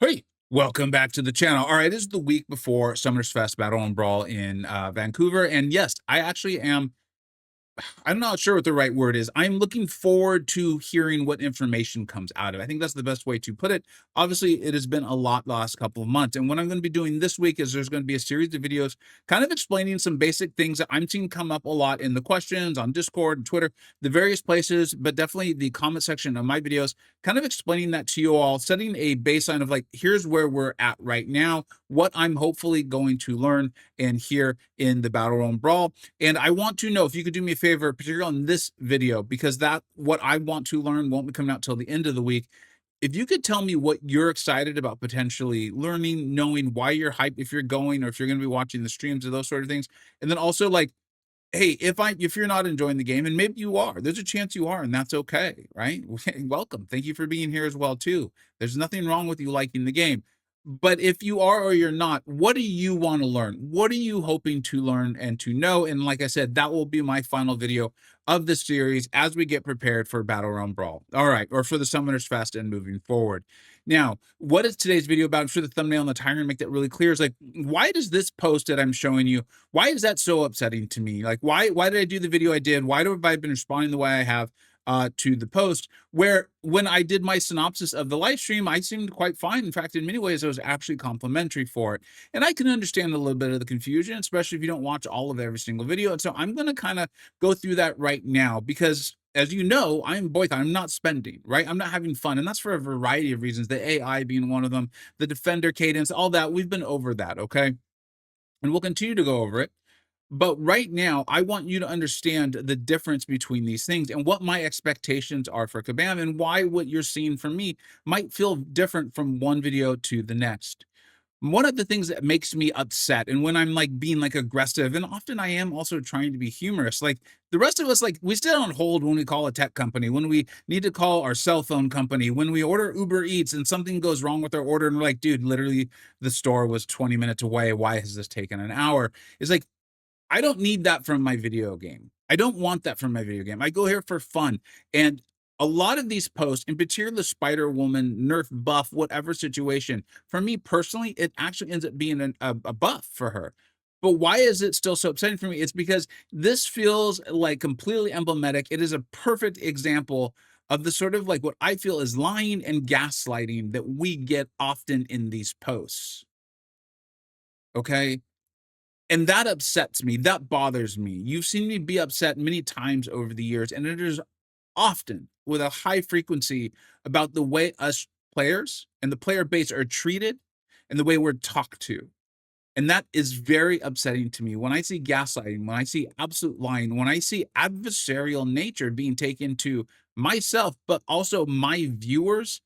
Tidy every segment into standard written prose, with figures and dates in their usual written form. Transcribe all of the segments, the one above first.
Hey, welcome back to the channel. All right, this is the week before Summer's Fest Battle and Brawl in Vancouver. And yes, I actually am I'm not sure what the right word is. I'm looking forward to hearing what information comes out of it. I think that's the best way to put it. Obviously, it has been a lot the last couple of months. And what I'm going to be doing this week is there's going to be a series of videos kind of explaining some basic things that I'm seeing come up a lot in the questions on Discord and Twitter, the various places, but definitely the comment section of my videos, kind of explaining that to you all, setting a baseline of like, here's where we're at right now, what I'm hopefully going to learn and hear in the Battle Royale Brawl. And I want to know if you could do me a favor, particularly on this video, because that what I want to learn won't be coming out till the end of the week. If you could tell me what you're excited about potentially learning, knowing why you're hyped, if you're going or if you're going to be watching the streams or those sort of things. And then also like, hey, if you're not enjoying the game, and maybe you are, there's a chance you are, and that's okay, right? Welcome. Thank you for being here as well, too. There's nothing wrong with you liking the game. But if you are or you're not, what do you want to learn? What are you hoping to learn and to know? And like I said, that will be my final video of the series as we get prepared for Battle Realm Brawl. All right, or for the Summoners Fest and moving forward. Now, what is today's video about? I'm sure the thumbnail and the title make that really clear. Is like, why does this post that I'm showing you, why is that so upsetting to me? Like, why did I do the video I did? Why have I been responding the way I have to the post? Where when I did my synopsis of the live stream, I seemed quite fine. In fact, in many ways, I was actually complimentary for it. And I can understand a little bit of the confusion, especially if you don't watch all of every single video. And so I'm going to kind of go through that right now because as you know, I'm not spending, right? I'm not having fun. And that's for a variety of reasons, the AI being one of them, the defender cadence, all that. We've been over that, okay? And we'll continue to go over it. But right now, I want you to understand the difference between these things and what my expectations are for Kabam and why what you're seeing from me might feel different from one video to the next. One of the things that makes me upset, and when I'm like being like aggressive, and often I am also trying to be humorous, like the rest of us, like we sit on hold when we call a tech company, when we need to call our cell phone company, when we order Uber Eats and something goes wrong with our order, and we're like, dude, literally the store was 20 minutes away. Why has this taken an hour? It's like, I don't need that from my video game. I don't want that from my video game. I go here for fun. And a lot of these posts, in particular the Spider Woman, Nerf buff, whatever situation, for me personally, it actually ends up being a buff for her. But why is it still so upsetting for me? It's because this feels like completely emblematic. It is a perfect example of the sort of like what I feel is lying and gaslighting that we get often in these posts. Okay. And that upsets me, that bothers me. You've seen me be upset many times over the years, and it is often with a high frequency about the way us players and the player base are treated and the way we're talked to. And that is very upsetting to me when I see gaslighting, when I see absolute lying, when I see adversarial nature being taken to myself, but also my viewers.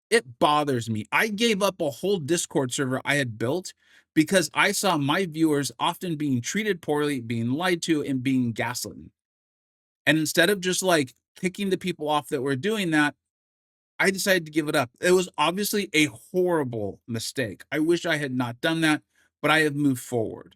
It bothers me. I gave up a whole Discord server I had built because I saw my viewers often being treated poorly, being lied to, and being gaslit. And instead of just like kicking the people off that were doing that, I decided to give it up. It was obviously a horrible mistake. I wish I had not done that, but I have moved forward.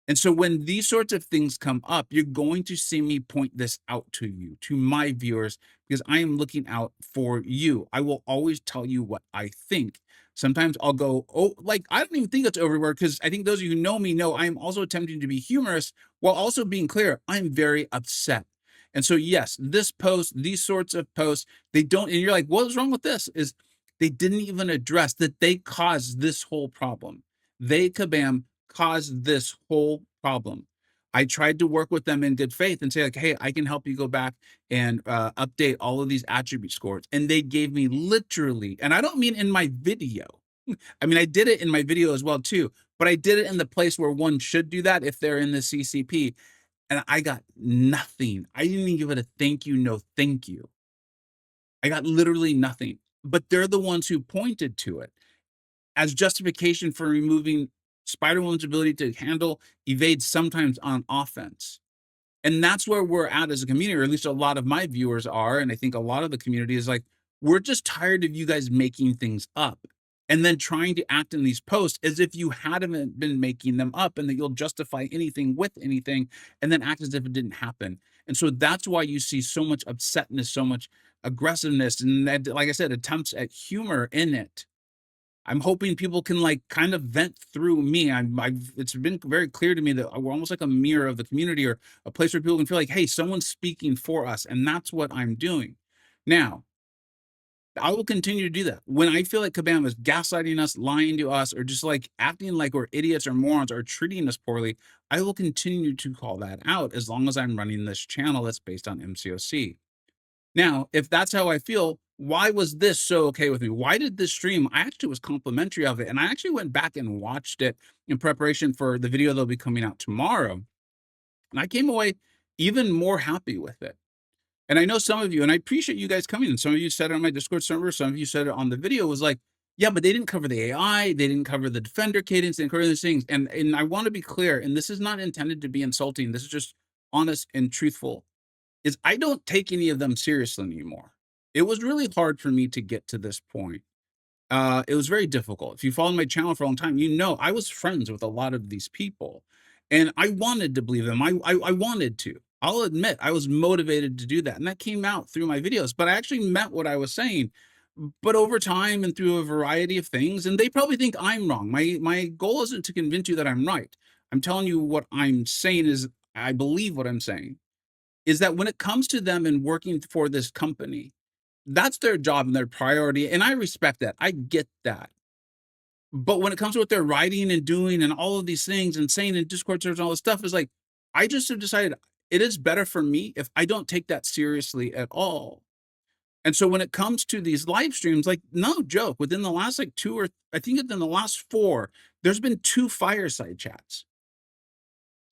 And so when these sorts of things come up, you're going to see me point this out to you, to my viewers, because I am looking out for you. I will always tell you what I think. Sometimes I'll go, oh, like, I don't even think it's overboard because I think those of you who know me know I am also attempting to be humorous while also being clear. I'm very upset. And so, yes, this post, these sorts of posts, they don't, and you're like, what's wrong with this? Is they didn't even address that they caused this whole problem. They, Kabam, caused this whole problem. I tried to work with them in good faith and say, like, hey, I can help you go back and update all of these attribute scores. And they gave me literally, and I don't mean in my video. I mean, I did it in my video as well, too, but I did it in the place where one should do that if they're in the CCP. And I got nothing. I didn't even give it a thank you, no thank you. I got literally nothing. But they're the ones who pointed to it as justification for removing Spider-Woman's ability to handle, evade sometimes on offense. And that's where we're at as a community, or at least a lot of my viewers are. And I think a lot of the community is like, we're just tired of you guys making things up and then trying to act in these posts as if you hadn't been making them up and that you'll justify anything with anything and then act as if it didn't happen. And so that's why you see so much upsetness, so much aggressiveness, and like I said, attempts at humor in it. I'm hoping people can like kind of vent through me. It's been very clear to me that we're almost like a mirror of the community, or a place where people can feel like, hey, someone's speaking for us, and that's what I'm doing. Now, I will continue to do that. When I feel like Kabam is gaslighting us, lying to us, or just like acting like we're idiots or morons, or treating us poorly, I will continue to call that out as long as I'm running this channel that's based on MCoC. Now, if that's how I feel, why was this so okay with me? Why did this stream? I actually was complimentary of it, and I actually went back and watched it in preparation for the video that'll be coming out tomorrow. And I came away even more happy with it. And I know some of you, and I appreciate you guys coming, and some of you said it on my Discord server, some of you said it on the video, was like, yeah, but they didn't cover the AI, they didn't cover the defender cadence, they didn't cover these things. And I want to be clear, and this is not intended to be insulting, this is just honest and truthful, is I don't take any of them seriously anymore. It was really hard for me to get to this point. It was very difficult. If you followed my channel for a long time, you know I was friends with a lot of these people, and I wanted to believe them. I wanted to. I'll admit I was motivated to do that, and that came out through my videos. But I actually meant what I was saying. But over time and through a variety of things, and they probably think I'm wrong. My goal isn't to convince you that I'm right. I'm telling you what I'm saying is I believe what I'm saying. Is that when it comes to them and working for this company, that's their job and their priority, and I respect that. I get that. But when it comes to what they're writing and doing and all of these things and saying in Discord servers and all this stuff, is like, I just have decided it is better for me if I don't take that seriously at all. And so when it comes to these live streams, like, no joke, within the last like 2, or I think within the last 4, there's been 2 fireside chats.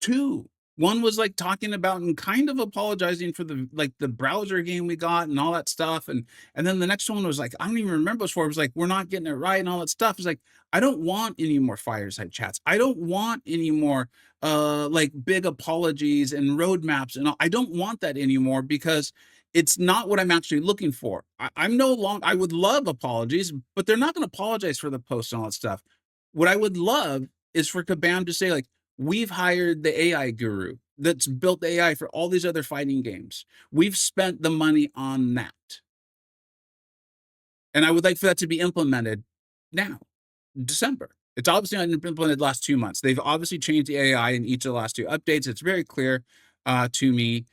2. One was, like, talking about and kind of apologizing for the browser game we got and all that stuff, and then the next one was like, I don't even remember what it was like, "We're not getting it right," and all that stuff. It's like, I don't want any more fireside chats. I don't want any more, like, big apologies and roadmaps and all. I don't want that anymore because it's not what I'm actually looking for. I'm no longer. I would love apologies, but they're not gonna apologize for the post and all that stuff. What I would love is for Kabam to say, like, we've hired the AI guru that's built AI for all these other fighting games. We've spent the money on that. And I would like for that to be implemented now, December. It's obviously not implemented the last 2 months. They've obviously changed the AI in each of the last 2 updates. It's very clear to me.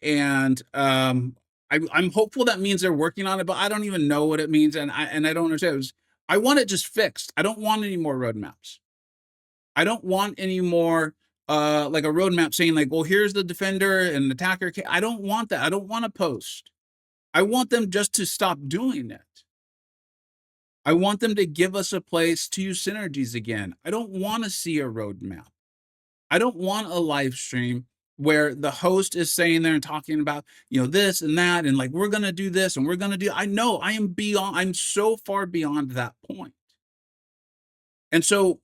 And I'm hopeful that means they're working on it, but I don't even know what it means. And I don't understand. I want it just fixed. I don't want any more roadmaps. I don't want any more like a roadmap saying like, well, here's the defender and attacker. I don't want that. I don't want a post. I want them just to stop doing it. I want them to give us a place to use synergies again. I don't want to see a roadmap. I don't want a live stream where the host is saying there and talking about, this and that, and like, we're going to do this and we're going to do, I know I am beyond, I'm so far beyond that point. And so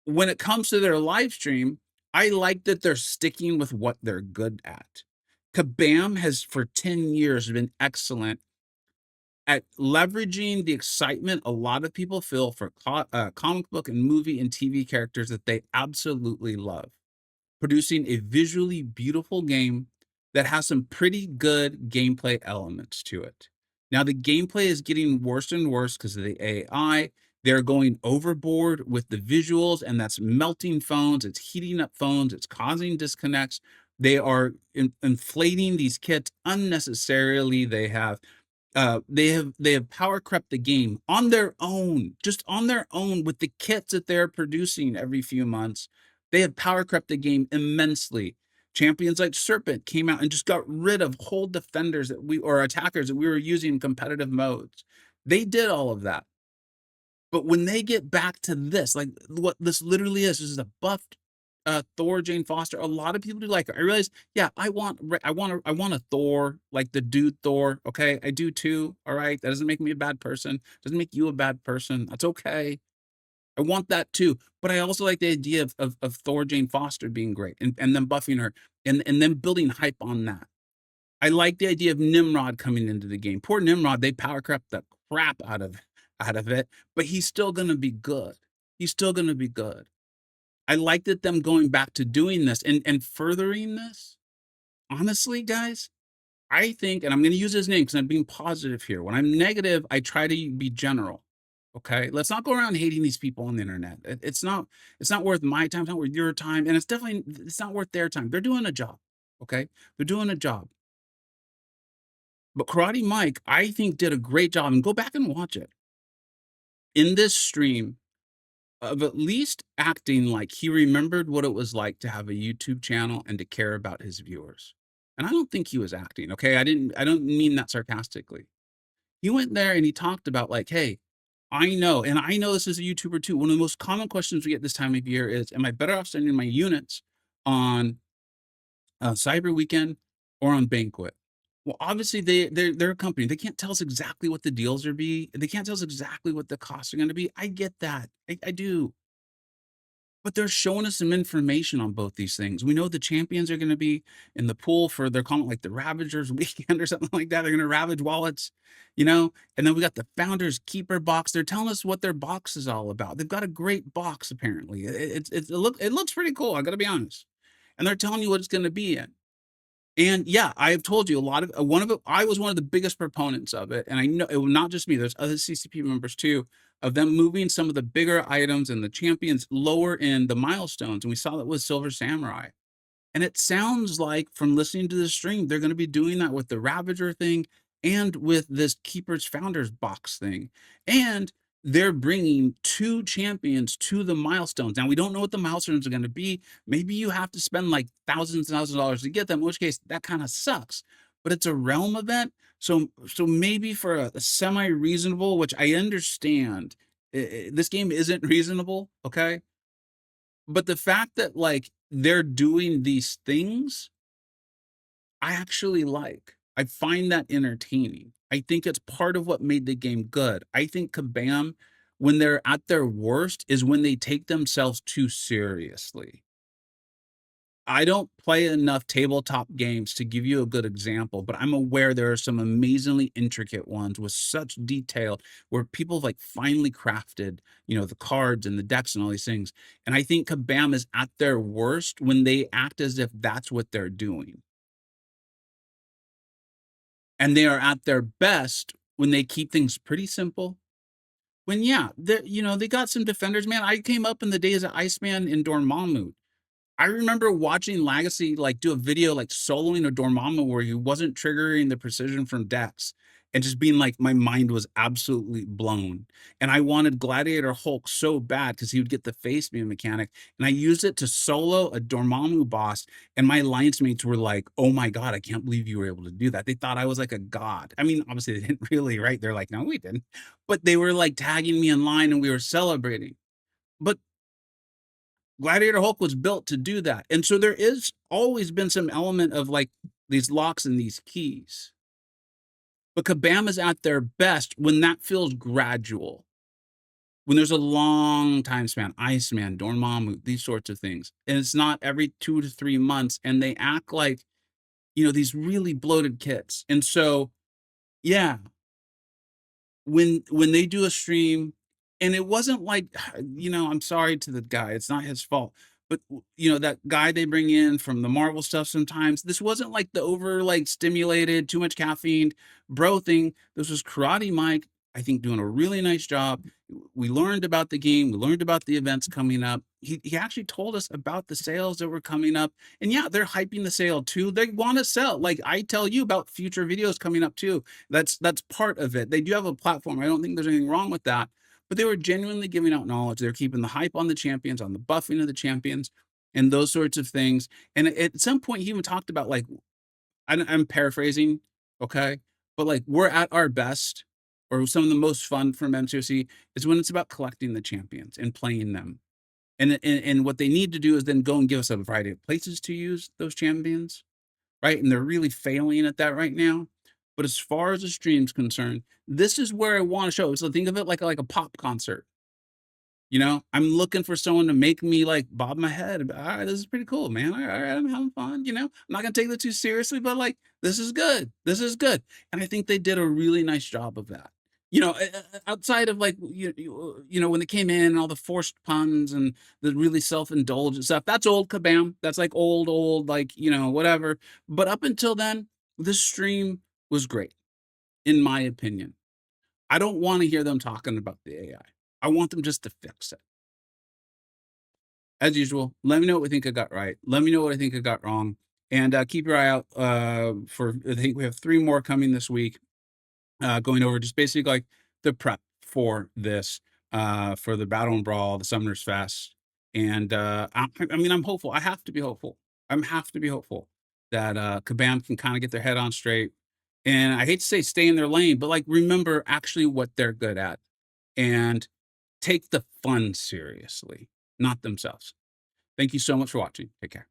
when it comes to their live stream, I like that they're sticking with what they're good at. Kabam has for 10 years been excellent at leveraging the excitement a lot of people feel for comic book and movie and TV characters that they absolutely love, producing a visually beautiful game that has some pretty good gameplay elements to it. Now, the gameplay is getting worse and worse because of the AI. They're going overboard with the visuals, and that's melting phones. It's heating up phones. It's causing disconnects. They are inflating these kits unnecessarily. They have power crept the game on their own, just on their own with the kits that they're producing every few months. They have power crept the game immensely. Champions like Serpent came out and just got rid of whole defenders or attackers that we were using in competitive modes. They did all of that. But when they get back to this, like what this literally is, this is a buffed Thor, Jane Foster. A lot of people do like her. I realize, yeah, I want a Thor, like the dude Thor. Okay, I do too. All right, that doesn't make me a bad person. Doesn't make you a bad person. That's okay. I want that too. But I also like the idea of Thor, Jane Foster being great, and them buffing her, and then building hype on that. I like the idea of Nimrod coming into the game. Poor Nimrod, they power crept the crap out of it, but he's still gonna be good. He's still gonna be good. I like that them going back to doing this and furthering this. Honestly, guys, I think, and I'm gonna use his name because I'm being positive here. When I'm negative, I try to be general. Okay, let's not go around hating these people on the internet. It's not worth my time. It's not worth your time, and it's not worth their time. They're doing a job. Okay, they're doing a job. But Karate Mike, I think, did a great job. And go back and watch it in this stream of at least acting like he remembered what it was like to have a YouTube channel and to care about his viewers. And I don't think he was acting. Okay, I don't mean that sarcastically. He went there and he talked about like, hey, I know, and I know this as a YouTuber too. One of the most common questions we get this time of year is, am I better off sending my units on Cyber Weekend or on Banquet? Well, obviously they're a company. They can't tell us exactly what the deals are be. They can't tell us exactly what the costs are going to be. I get that. I do. But they're showing us some information on both these things. We know the champions are gonna be in the pool for they're calling it like the Ravagers weekend or something like that. They're gonna ravage wallets, you know? And then we got the Founders Keeper box. They're telling us what their box is all about. They've got a great box apparently. It looks pretty cool, I gotta be honest. And they're telling you what it's gonna be in. And yeah, I have told you a lot of one of it. I was one of the biggest proponents of it, and I know it was not just me. There's other CCP members too, of them moving some of the bigger items and the champions lower in the milestones, and we saw that with Silver Samurai. And it sounds like from listening to the stream, they're going to be doing that with the Ravager thing and with this Keepers Founders box thing. And they're bringing two champions to the milestones. Now, we don't know what the milestones are going to be. Maybe you have to spend like thousands of dollars to get them, in which case that kind of sucks. But it's a realm event. So maybe for a semi reasonable, which I understand, this game isn't reasonable. Okay, but the fact that, like, they're doing these things, I actually like. I find that entertaining. I think it's part of what made the game good. I think Kabam, when they're at their worst, is when they take themselves too seriously. I don't play enough tabletop games to give you a good example, but I'm aware there are some amazingly intricate ones with such detail where people have like finely crafted, the cards and the decks and all these things. And I think Kabam is at their worst when they act as if that's what they're doing. And they are at their best when they keep things pretty simple. When yeah, they got some defenders, man. I came up in the days of Iceman and Dormammu. I remember watching Legacy, like, do a video, like, soloing a Dormammu where he wasn't triggering the precision from Dex, and just being like, my mind was absolutely blown, and I wanted Gladiator Hulk so bad because he would get the face beam mechanic, and I used it to solo a Dormammu boss, and my alliance mates were like, "Oh my god, I can't believe you were able to do that." They thought I was like a god. I mean, obviously, they didn't really, right? They're like, "No, we didn't." But they were, like, tagging me in line, and we were celebrating. But Gladiator Hulk was built to do that. And so there is always been some element of like these locks and these keys. But Kabam is at their best when that feels gradual, when there's a long time span, Iceman, Dormammu, these sorts of things. And it's not every 2 to 3 months. And they act like, these really bloated kits. And so, yeah, when they do a stream and it wasn't like I'm sorry to the guy, it's not his fault, but that guy they bring in from the Marvel stuff, sometimes this wasn't like the over like stimulated too much caffeine bro thing. This was Karate Mike, I think, doing a really nice job. We learned about the game, we learned about the events coming up. He actually told us about the sales that were coming up, and yeah, they're hyping the sale too. They want to sell, like I tell you about future videos coming up too. That's part of it. They do have a platform. I don't think there's anything wrong with that. But they were genuinely giving out knowledge. They're keeping the hype on the champions, on the buffing of the champions, and those sorts of things. And at some point, he even talked about like I'm paraphrasing, okay, but like we're at our best, or some of the most fun from MCoC is when it's about collecting the champions and playing them. And what they need to do is then go and give us a variety of places to use those champions, right? And they're really failing at that right now. But as far as the stream's concerned, this is where I want to show. So think of it like a pop concert. I'm looking for someone to make me like bob my head. All right, this is pretty cool, man. All right, I'm having fun. I'm not gonna take that too seriously, but like this is good. This is good, and I think they did a really nice job of that. Outside of like when they came in and all the forced puns and the really self-indulgent stuff. That's old Kabam. That's like old like whatever. But up until then, this stream was great, in my opinion. I don't want to hear them talking about the AI. I want them just to fix it. As usual, let me know what we think I got right. Let me know what I think I got wrong. And keep your eye out for, I think we have 3 more coming this week, going over just basically like the prep for this, for the Battle and Brawl, the Summoners Fest. And I mean, I'm hopeful. I have to be hopeful. I have to be hopeful that Kabam can kind of get their head on straight. And I hate to say stay in their lane, but like remember actually what they're good at and take the fun seriously, not themselves. Thank you so much for watching. Take care.